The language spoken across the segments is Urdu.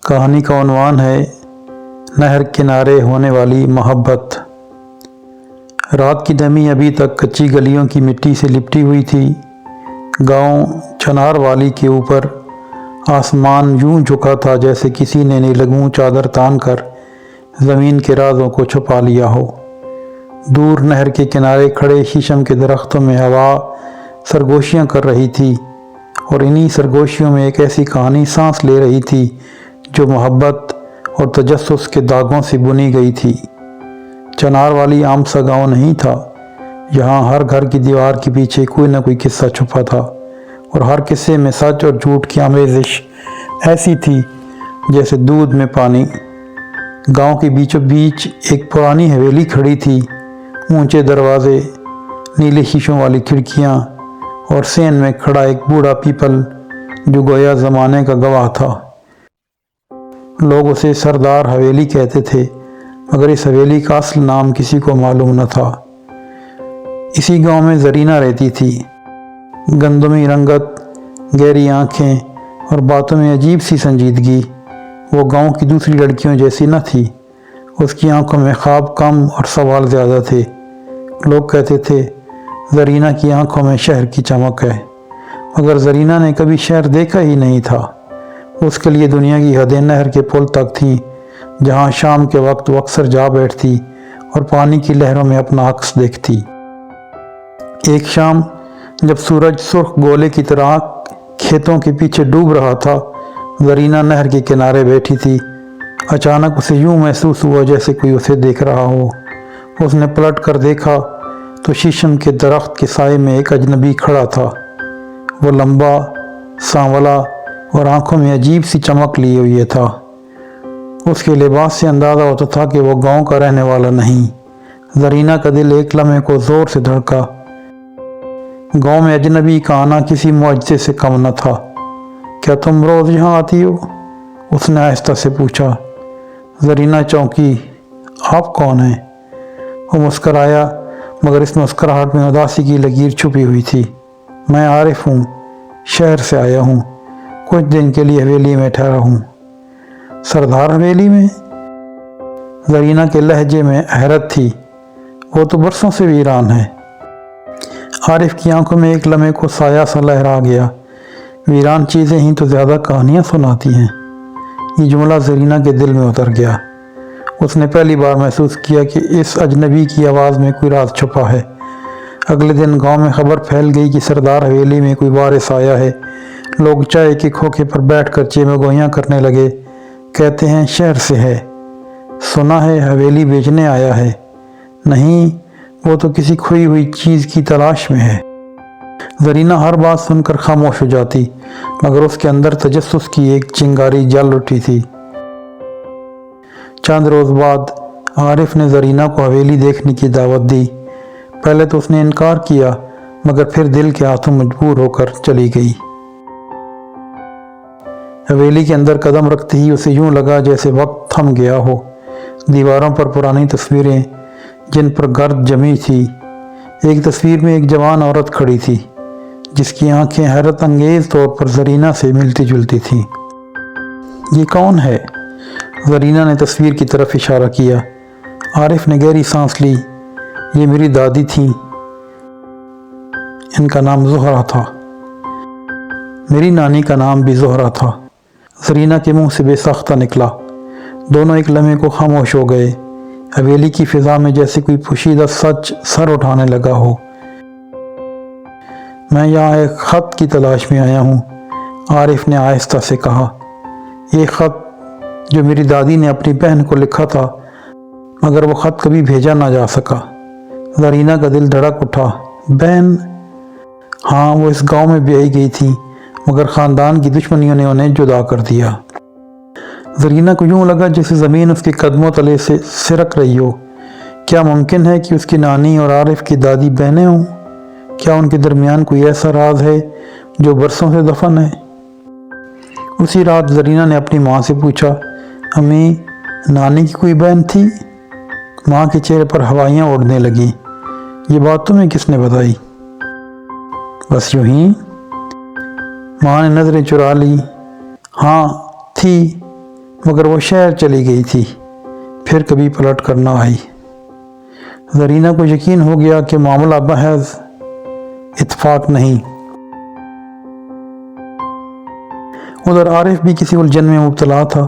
کہانی کا عنوان ہے نہر کنارے ہونے والی محبت۔ رات کی نمی ابھی تک کچی گلیوں کی مٹی سے لپٹی ہوئی تھی۔ گاؤں چنار والی کے اوپر آسمان یوں جھکا تھا جیسے کسی نے نیلگوں چادر تان کر زمین کے رازوں کو چھپا لیا ہو۔ دور نہر کے کنارے کھڑے شیشم کے درختوں میں ہوا سرگوشیاں کر رہی تھی اور انہی سرگوشیوں میں ایک ایسی کہانی سانس لے رہی تھی جو محبت اور تجسس کے داغوں سے بنی گئی تھی۔ چنار والی عام سا گاؤں نہیں تھا۔ یہاں ہر گھر کی دیوار کے پیچھے کوئی نہ کوئی قصہ چھپا تھا اور ہر قصے میں سچ اور جھوٹ کی آمیزش ایسی تھی جیسے دودھ میں پانی۔ گاؤں کے بیچوں بیچ ایک پرانی حویلی کھڑی تھی، اونچے دروازے، نیلے شیشوں والی کھڑکیاں اور سین میں کھڑا ایک بوڑھا پیپل جو گویا زمانے کا گواہ تھا۔ لوگ اسے سردار حویلی کہتے تھے، مگر اس حویلی کا اصل نام کسی کو معلوم نہ تھا۔ اسی گاؤں میں زرینہ رہتی تھی۔ گندمی رنگت، گہری آنکھیں اور باتوں میں عجیب سی سنجیدگی۔ وہ گاؤں کی دوسری لڑکیوں جیسی نہ تھی۔ اس کی آنکھوں میں خواب کم اور سوال زیادہ تھے۔ لوگ کہتے تھے زرینہ کی آنکھوں میں شہر کی چمک ہے، مگر زرینہ نے کبھی شہر دیکھا ہی نہیں تھا۔ اس کے لیے دنیا کی حدیں نہر کے پل تک تھیں، جہاں شام کے وقت وہ اکثر جا بیٹھتی اور پانی کی لہروں میں اپنا عکس دیکھتی۔ ایک شام جب سورج سرخ گولے کی طرح کھیتوں کے پیچھے ڈوب رہا تھا، زرینہ نہر کے کنارے بیٹھی تھی۔ اچانک اسے یوں محسوس ہوا جیسے کوئی اسے دیکھ رہا ہو۔ اس نے پلٹ کر دیکھا تو شیشم کے درخت کے سائے میں ایک اجنبی کھڑا تھا۔ وہ لمبا، سانولا اور آنکھوں میں عجیب سی چمک لیے ہوئے تھا۔ اس کے لباس سے اندازہ ہوتا تھا کہ وہ گاؤں کا رہنے والا نہیں۔ زرینہ کا دل ایک لمحے کو زور سے دھڑکا۔ گاؤں میں اجنبی کا آنا کسی معجزے سے کم نہ تھا۔ کیا تم روز یہاں آتی ہو؟ اس نے آہستہ سے پوچھا۔ زرینہ چونکی۔ آپ کون ہیں؟ وہ مسکرایا، مگر اس مسکراہٹ میں اداسی کی لکیر چھپی ہوئی تھی۔ میں عارف ہوں، شہر سے آیا ہوں، کچھ دن کے لیے حویلی میں ٹھہرا ہوں۔ سردار حویلی میں؟ زرینہ کے لہجے میں حیرت تھی۔ وہ تو برسوں سے ویران ہے۔ عارف کی آنکھوں میں ایک لمحے کو سایہ سا لہرا گیا۔ ویران چیزیں ہی تو زیادہ کہانیاں سناتی ہیں۔ یہ جملہ زرینہ کے دل میں اتر گیا۔ اس نے پہلی بار محسوس کیا کہ اس اجنبی کی آواز میں کوئی راز چھپا ہے۔ اگلے دن گاؤں میں خبر پھیل گئی کہ سردار حویلی میں کوئی وارث آیا ہے۔ لوگ چائے کے کھوکے پر بیٹھ کر چیمہ گوئیاں کرنے لگے۔ کہتے ہیں شہر سے ہے، سنا ہے حویلی بیچنے آیا ہے، نہیں وہ تو کسی کھوئی ہوئی چیز کی تلاش میں ہے۔ زرینہ ہر بات سن کر خاموش ہو جاتی، مگر اس کے اندر تجسس کی ایک چنگاری جل اٹھی تھی۔ چند روز بعد عارف نے زرینہ کو حویلی دیکھنے کی دعوت دی۔ پہلے تو اس نے انکار کیا، مگر پھر دل کے ہاتھوں مجبور ہو کر چلی گئی۔ حویلی کے اندر قدم رکھتے ہی اسے یوں لگا جیسے وقت تھم گیا ہو۔ دیواروں پر پرانی تصویریں جن پر گرد جمی تھی۔ ایک تصویر میں ایک جوان عورت کھڑی تھی جس کی آنکھیں حیرت انگیز طور پر زرینہ سے ملتی جلتی تھیں۔ یہ کون ہے؟ زرینہ نے تصویر کی طرف اشارہ کیا۔ عارف نے گہری سانس لی۔ یہ میری دادی تھیں، ان کا نام زہرہ تھا۔ میری نانی کا نام بھی زہرہ تھا، زرینہ کے منہ سے بے ساختہ نکلا۔ دونوں ایک لمحے کو خاموش ہو گئے۔ حویلی کی فضا میں جیسے کوئی پوشیدہ سچ سر اٹھانے لگا ہو۔ میں یہاں ایک خط کی تلاش میں آیا ہوں، عارف نے آہستہ سے کہا۔ ایک خط جو میری دادی نے اپنی بہن کو لکھا تھا، مگر وہ خط کبھی بھیجا نہ جا سکا۔ زرینہ کا دل دھڑک اٹھا۔ بہن؟ ہاں، وہ اس گاؤں میں بیائی گئی تھی، مگر خاندان کی دشمنیوں نے انہیں جدا کر دیا۔ زرینہ کو یوں لگا جیسے زمین اس کے قدموں تلے سے سرک رہی ہو۔ کیا ممکن ہے کہ اس کی نانی اور عارف کی دادی بہنیں ہوں؟ کیا ان کے درمیان کوئی ایسا راز ہے جو برسوں سے دفن ہے؟ اسی رات زرینہ نے اپنی ماں سے پوچھا، امی، نانی کی کوئی بہن تھی؟ ماں کے چہرے پر ہوائیاں اڑنے لگیں۔ یہ بات تمہیں کس نے بتائی؟ بس یوں ہی۔ ماں نے نظریں چرا لی۔ ہاں تھی، مگر وہ شہر چلی گئی تھی، پھر کبھی پلٹ کر نہ آئی۔ زرینہ کو یقین ہو گیا کہ معاملہ محض اتفاق نہیں۔ ادھر عارف بھی کسی الجھن میں مبتلا تھا۔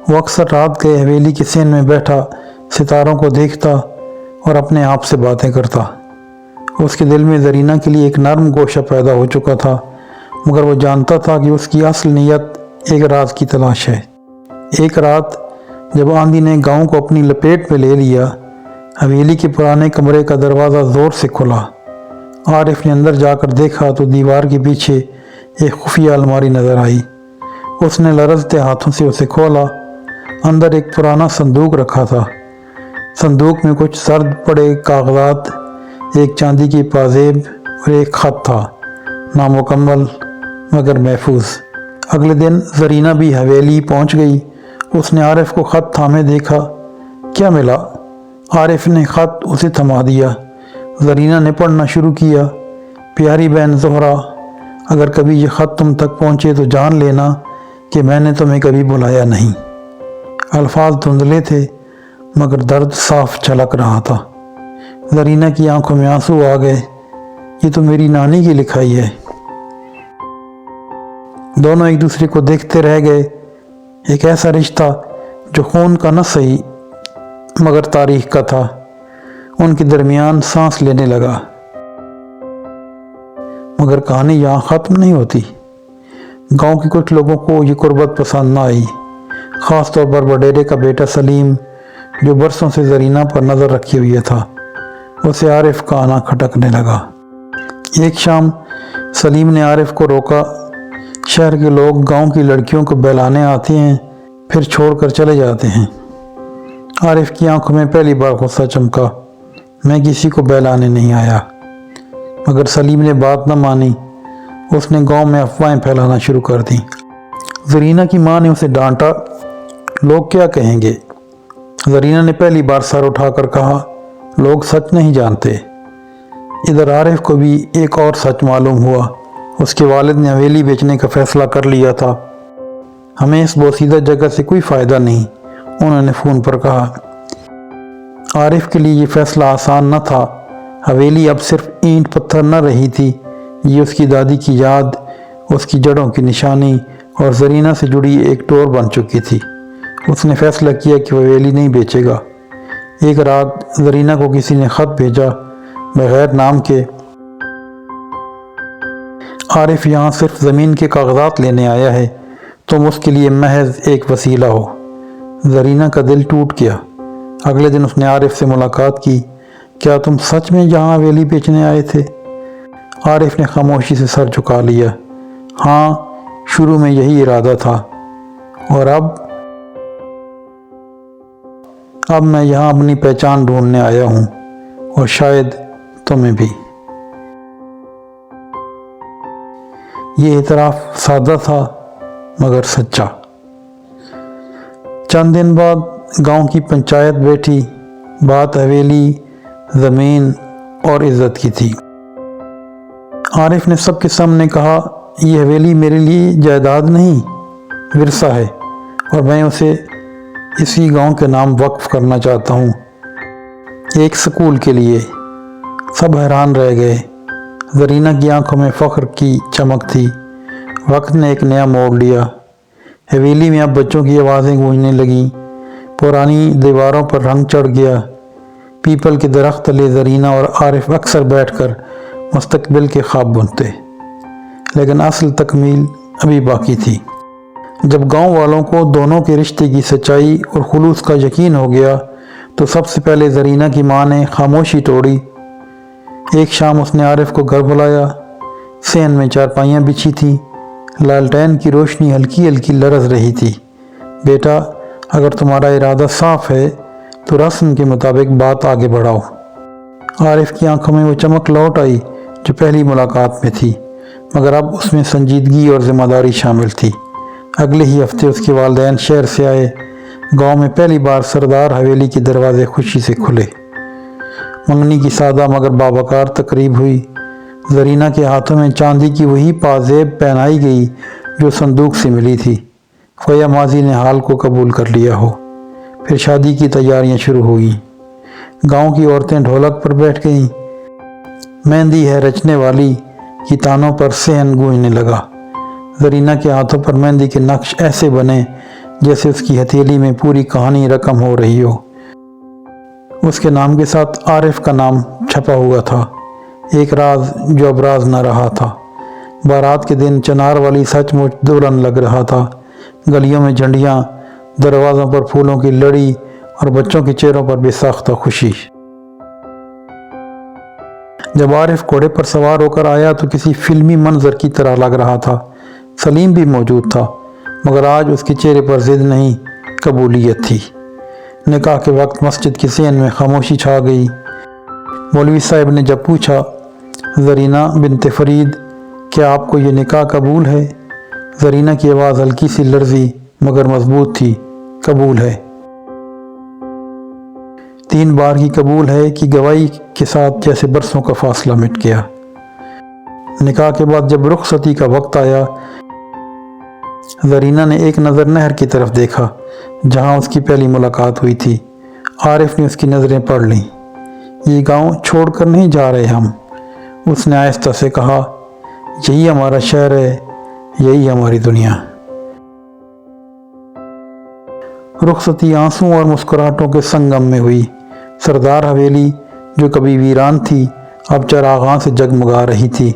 وہ اکثر رات گئے حویلی کے سین میں بیٹھا ستاروں کو دیکھتا اور اپنے آپ سے باتیں کرتا۔ اس کے دل میں زرینہ کے لیے ایک نرم گوشہ پیدا ہو چکا تھا، مگر وہ جانتا تھا کہ اس کی اصل نیت ایک راز کی تلاش ہے۔ ایک رات جب آندھی نے گاؤں کو اپنی لپیٹ میں لے لیا، حویلی کے پرانے کمرے کا دروازہ زور سے کھلا۔ عارف نے اندر جا کر دیکھا تو دیوار کے پیچھے ایک خفیہ الماری نظر آئی۔ اس نے لرزتے ہاتھوں سے اسے کھولا۔ اندر ایک پرانا صندوق رکھا تھا۔ صندوق میں کچھ زرد پڑے کاغذات، ایک چاندی کی پازیب اور ایک خط تھا، نامکمل مگر محفوظ۔ اگلے دن زرینہ بھی حویلی پہنچ گئی۔ اس نے عارف کو خط تھامے دیکھا۔ کیا ملا؟ عارف نے خط اسے تھما دیا۔ زرینہ نے پڑھنا شروع کیا۔ پیاری بہن زہرا، اگر کبھی یہ خط تم تک پہنچے تو جان لینا کہ میں نے تمہیں کبھی بلایا نہیں۔ الفاظ دھندلے تھے مگر درد صاف جھلک رہا تھا۔ زرینہ کی آنکھوں میں آنسو آ گئے۔ یہ تو میری نانی کی لکھائی ہے۔ دونوں ایک دوسرے کو دیکھتے رہ گئے۔ ایک ایسا رشتہ جو خون کا نہ سہی مگر تاریخ کا تھا، ان کے درمیان سانس لینے لگا۔ مگر کہانی یہاں ختم نہیں ہوتی۔ گاؤں کے کچھ لوگوں کو یہ قربت پسند نہ آئی، خاص طور پر وڈیرے کا بیٹا سلیم، جو برسوں سے زرینہ پر نظر رکھے ہوئے تھا۔ اسے عارف کا آنا کھٹکنے لگا۔ ایک شام سلیم نے عارف کو روکا۔ شہر کے لوگ گاؤں کی لڑکیوں کو بہلانے آتے ہیں پھر چھوڑ کر چلے جاتے ہیں۔ عارف کی آنکھوں میں پہلی بار غصہ چمکا۔ میں کسی کو بہلانے نہیں آیا۔ مگر سلیم نے بات نہ مانی۔ اس نے گاؤں میں افواہیں پھیلانا شروع کر دیں۔ زرینہ کی ماں نے اسے ڈانٹا، لوگ کیا کہیں گے؟ زرینہ نے پہلی بار سر اٹھا کر کہا، لوگ سچ نہیں جانتے۔ ادھر عارف کو بھی ایک اور سچ معلوم ہوا۔ اس کے والد نے حویلی بیچنے کا فیصلہ کر لیا تھا۔ ہمیں اس بوسیدہ جگہ سے کوئی فائدہ نہیں، انہوں نے فون پر کہا۔ عارف کے لیے یہ فیصلہ آسان نہ تھا۔ حویلی اب صرف اینٹ پتھر نہ رہی تھی، یہ اس کی دادی کی یاد، اس کی جڑوں کی نشانی اور زرینہ سے جڑی ایک ڈور بن چکی تھی۔ اس نے فیصلہ کیا کہ وہ حویلی نہیں بیچے گا۔ ایک رات زرینہ کو کسی نے خط بھیجا بغیر نام کے، عارف یہاں صرف زمین کے کاغذات لینے آیا ہے، تم اس کے لیے محض ایک وسیلہ ہو۔ زرینہ کا دل ٹوٹ گیا۔ اگلے دن اس نے عارف سے ملاقات کی۔ کیا تم سچ میں یہاں حویلی بیچنے آئے تھے؟ عارف نے خاموشی سے سر جھکا لیا۔ ہاں، شروع میں یہی ارادہ تھا، اور اب میں یہاں اپنی پہچان ڈھونڈنے آیا ہوں، اور شاید تمہیں بھی۔ یہ اعتراف سادہ تھا مگر سچا۔ چند دن بعد گاؤں کی پنچایت بیٹھی۔ بات حویلی، زمین اور عزت کی تھی۔ عارف نے سب کے سامنے کہا، یہ حویلی میرے لیے جائیداد نہیں، ورثہ ہے، اور میں اسے اسی گاؤں کے نام وقف کرنا چاہتا ہوں، ایک سکول کے لیے۔ سب حیران رہ گئے۔ زرینہ کی آنکھوں میں فخر کی چمک تھی۔ وقت نے ایک نیا موڑ لیا۔ حویلی میں اب بچوں کی آوازیں گونجنے لگیں۔ پرانی دیواروں پر رنگ چڑھ گیا۔ پیپل کے درخت تلے زرینہ اور عارف اکثر بیٹھ کر مستقبل کے خواب بنتے، لیکن اصل تکمیل ابھی باقی تھی۔ جب گاؤں والوں کو دونوں کے رشتے کی سچائی اور خلوص کا یقین ہو گیا تو سب سے پہلے زرینہ کی ماں نے خاموشی توڑی۔ ایک شام اس نے عارف کو گھر بلایا۔ صحن میں چارپائیاں بچھی تھیں، لالٹین کی روشنی ہلکی ہلکی لرز رہی تھی۔ بیٹا، اگر تمہارا ارادہ صاف ہے تو رسم کے مطابق بات آگے بڑھاؤ۔ عارف کی آنکھوں میں وہ چمک لوٹ آئی جو پہلی ملاقات میں تھی، مگر اب اس میں سنجیدگی اور ذمہ داری شامل تھی۔ اگلے ہی ہفتے اس کے والدین شہر سے آئے۔ گاؤں میں پہلی بار سردار حویلی کے دروازے خوشی سے کھلے۔ منگنی کی سادہ مگر باوقار تقریب ہوئی۔ زرینہ کے ہاتھوں میں چاندی کی وہی پازیب پہنائی گئی جو صندوق سے ملی تھی۔ گویا ماضی نے حال کو قبول کر لیا ہو۔ پھر شادی کی تیاریاں شروع ہوئیں۔ گاؤں کی عورتیں ڈھولک پر بیٹھ گئیں۔ مہندی ہے رچنے والی کی تانوں پر صحن گونجنے لگا۔ زرینہ کے ہاتھوں پر مہندی کے نقش ایسے بنے جیسے اس کی ہتھیلی میں پوری کہانی رقم ہو رہی ہو۔ اس کے نام کے ساتھ عارف کا نام چھپا ہوا تھا، ایک راز جو اب راز نہ رہا تھا۔ بارات کے دن چنار والی سچ مچ دلہن لگ رہا تھا۔ گلیوں میں جھنڈیاں، دروازوں پر پھولوں کی لڑی اور بچوں کے چہروں پر بے ساختہ خوشی۔ جب عارف گھوڑے پر سوار ہو کر آیا تو کسی فلمی منظر کی طرح لگ رہا تھا۔ سلیم بھی موجود تھا، مگر آج اس کے چہرے پر ضد نہیں، قبولیت تھی۔ نکاح کے وقت مسجد کے صحن میں خاموشی چھا گئی۔ مولوی صاحب نے جب پوچھا، زرینہ بنت فرید، کیا آپ کو یہ نکاح قبول ہے؟ زرینہ کی آواز ہلکی سی لرزی مگر مضبوط تھی، قبول ہے۔ 3 بار کی قبول ہے کی گواہی کے ساتھ جیسے برسوں کا فاصلہ مٹ گیا۔ نکاح کے بعد جب رخصتی کا وقت آیا، زرینہ نے ایک نظر نہر کی طرف دیکھا جہاں اس کی پہلی ملاقات ہوئی تھی۔ عارف نے اس کی نظریں پڑھ لیں۔ یہ گاؤں چھوڑ کر نہیں جا رہے ہم، اس نے آہستہ سے کہا، یہی ہمارا شہر ہے، یہی ہماری دنیا۔ رخصتی آنسوں اور مسکراہٹوں کے سنگم میں ہوئی۔ سردار حویلی جو کبھی ویران تھی اب چراغاں سے جگمگا رہی تھی۔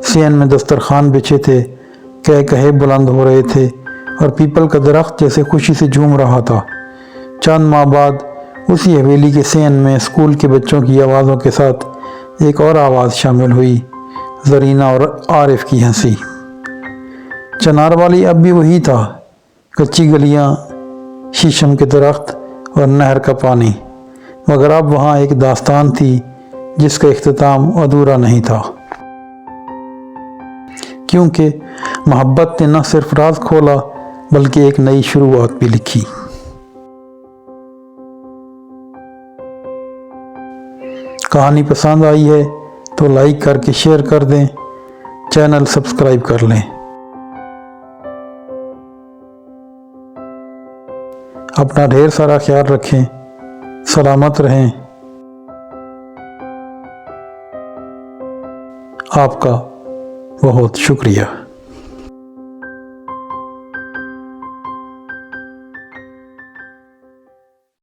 صحن میں دسترخوان بچھے تھے، کہے بلند ہو رہے تھے اور پیپل کا درخت جیسے خوشی سے جھوم رہا تھا۔ چند ماہ بعد اسی حویلی کے صحن میں اسکول کے بچوں کی آوازوں کے ساتھ ایک اور آواز شامل ہوئی، زرینہ اور عارف کی ہنسی۔ چنار والی اب بھی وہی تھا، کچی گلیاں، شیشم کے درخت اور نہر کا پانی، مگر اب وہاں ایک داستان تھی جس کا اختتام ادھورا نہیں تھا، کیونکہ محبت نے نہ صرف راز کھولا بلکہ ایک نئی شروعات بھی لکھی۔ کہانی پسند آئی ہے تو لائک کر کے شیئر کر دیں، چینل سبسکرائب کر لیں۔ اپنا ڈھیر سارا خیال رکھیں، سلامت رہیں۔ آپ کا بہت شکریہ۔